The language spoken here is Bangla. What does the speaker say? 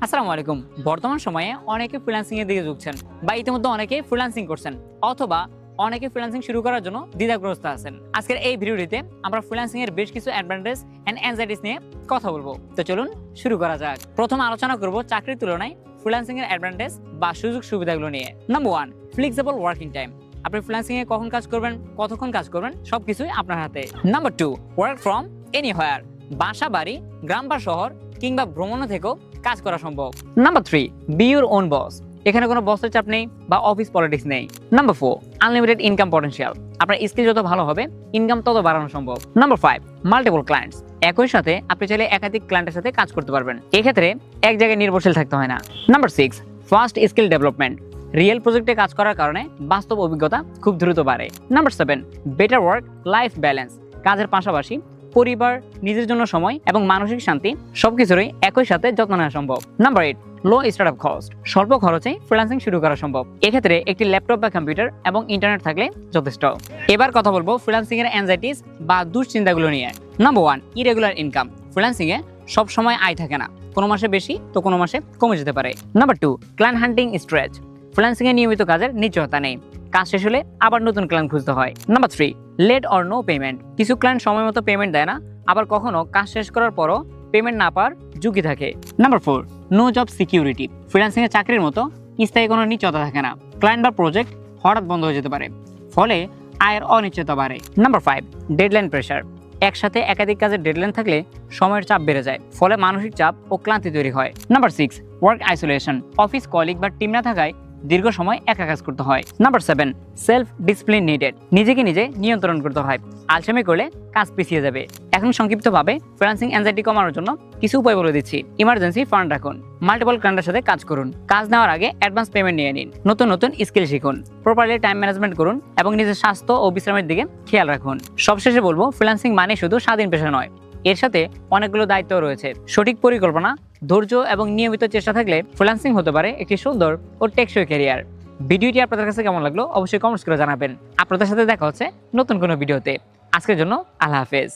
আসসালামু আলাইকুম। বর্তমান সময়ে অনেকে ফ্রিল্যান্সিং এর দিকে ঝুঁকছেন বা ইতিমধ্যে অনেকে ফ্রিল্যান্সিং করছেন অথবা অনেকে ফ্রিল্যান্সিং শুরু করার জন্য দ্বিধাগ্রস্ত আছেন। আজকের এই ভিডিওটিতে আমরা ফ্রিল্যান্সিং এর বেশ কিছু অ্যাডভান্টেজ এন্ড অ্যানজাইটিস নিয়ে কথা বলবো। তো চলুন শুরু করা যাক। প্রথম আলোচনা করব চাকরির তুলনায় ফ্রিল্যান্সিং এর অ্যাডভান্টেজ বা সুযোগ সুবিধাগুলো নিয়ে। Number 1, flexible working time. আপনি ফ্রিল্যান্সিং এ কখন কাজ করবেন, কতক্ষণ কাজ করবেন সবকিছুই আপনার হাতে। Number 2, work from anywhere. বাসা, বাড়ি, গ্রাম বা শহর কিংবা ভ্রমণে থেকেও কাজ করা সম্ভব। নাম্বার 3, বি ইউর ওন বস। এখানে কোনো বসের চাপ নেই বা অফিস পলিটিক্স নেই। Number 4, unlimited income potential. আপনার স্কিল যত ভালো হবে ইনকাম তত বাড়ানো সম্ভব। Number 5, multiple clients. একই সাথে আপনি চাইলে একাধিক ক্লায়েন্টের সাথে কাজ করতে পারবেন। এক্ষেত্রে এক জায়গায় নির্ভরশীল থাকতে হয় না। Number 6, fast skill development. Real প্রজেক্টে কাজ করার কারণে বাস্তব অভিজ্ঞতা খুব দ্রুত বাড়ে। Number 7, better work life balance. কাজের পাশাপাশি পরিবার, নিজের জন্য সময় এবং মানসিক শান্তি সবকিছুরই একই সাথে যত্ন নেওয়া সম্ভব। নাম্বার 8, লো স্টার্টআপ কস্ট। স্বল্প খরচে ফ্রিল্যান্সিং শুরু করা সম্ভব। এক্ষেত্রে একটি ল্যাপটপ বা কম্পিউটার এবং ইন্টারনেট থাকলে যথেষ্ট। এবার কথা বলবো ফ্রিল্যান্সিং এর অ্যানজাইটিস বা দুশ্চিন্তাগুলো নিয়ে। Number 1, irregular income. ফ্রিল্যান্সিং এ সব সময় আয় থাকে না, কোনো মাসে বেশি তো কোনো মাসে কমে যেতে পারে। Number 2, client hunting stretch. Freelancing এ নিয়মিত কাজের নিশ্চয়তা নেই, কাজ শেষ হলে আবার নতুন ক্লায়েন্ট খুঁজতে হয়। Number 3, late or no payment. কিছু ক্লায়েন্ট সময় মতো পেমেন্ট দেয় না, আবার কখনো কাজ শেষ করার পরও পেমেন্ট না পাওয়ার ঝুঁকি থাকে। Number 4, no job security. Freelancing এর চাকরির মতো স্থায়ী কোনো নিশ্চয়তা থাকে না, ক্লায়েন্ট বা প্রজেক্ট হঠাৎ বন্ধ হয়ে যেতে পারে, ফলে আয়ের অনিশ্চয়তা বাড়ে। Number 5, deadline pressure. একসাথে একাধিক কাজের ডেডলাইন থাকলে সময়ের চাপ বেড়ে যায়, ফলে মানসিক চাপ ও ক্লান্তি তৈরি হয়। Number 6, work isolation. Office colleague বা টিম না থাকায় দীর্ঘ সময় একা কাজ করতে হয়। Number 7, self discipline needed. নিজেকে নিজে নিয়ন্ত্রণ করতে হয়, আলসেমি করলে কাজ পিছিয়ে যাবে। এখন সংক্ষিপ্তভাবে ফ্রিল্যান্সিং অ্যানজাইটি কমানোর জন্য কিছু উপায় বলে দিচ্ছি। ইমার্জেন্সি ফান্ড রাখুন, মাল্টিপল ক্লায়েন্টের সাথে কাজ করুন, কাজ নেওয়ার আগে অ্যাডভান্স পেমেন্ট নিয়ে নিন, নতুন নতুন স্কিল শিখুন, প্রপারলি টাইম ম্যানেজমেন্ট করুন এবং নিজের স্বাস্থ্য ও বিশ্রামের দিকে খেয়াল রাখুন। সবশেষে বলবো ফ্রিল্যান্সিং মানে শুধু স্বাধীন পেশা নয়, এর সাথে অনেকগুলো দায়িত্ব রয়েছে। সঠিক পরিকল্পনা, ধৈর্য এবং নিয়মিত চেষ্টা থাকলে ফ্রিল্যান্সিং হতে পারে একটি সুন্দর ও টেকসই ক্যারিয়ার। ভিডিওটি আপনাদের কাছে কেমন লাগলো অবশ্যই কমেন্টস করে জানাবেন। আপনাদের সাথে দেখা হচ্ছে নতুন কোনো ভিডিওতে। আজকের জন্য আল্লাহ হাফেজ।